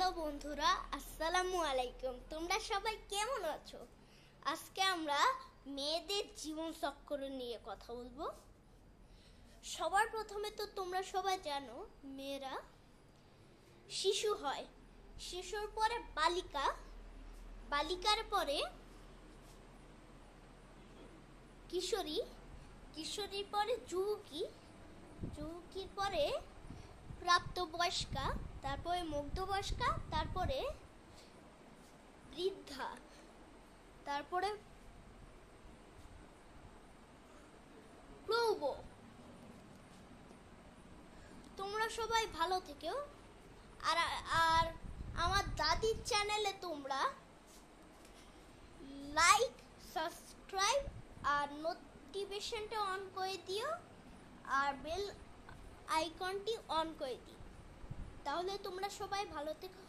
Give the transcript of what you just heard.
Hello বন্ধুরা, আসসালামু আলাইকুম। তোমরা সবাই কেমন আছো? আজকে আমরা মেয়েদের জীবন চক্র নিয়ে কথা বলবো। সবার প্রথমে তো তোমরা সবাই জানো, মেয়েরা শিশু হয়, শিশুর পরে বালিকা, বালিকার পরে কিশোরী, কিশোরীর পরে যুবকী, যুবকীর পরে প্রাপ্তবয়স্কা, তারপরে মধ্যবয়স্কা, তারপরে বৃদ্ধা, তারপরে প্রৌঢ়। তোমরা সবাই ভালো থেকো। আর আর আমার দাদির চ্যানেলে তোমরা লাইক, সাবস্ক্রাইব আর নোটিফিকেশনটা অন করে দিও, আর বেল আইকনটি অন করে দিও। তাহলে তোমরা সবাই ভালো থেকো।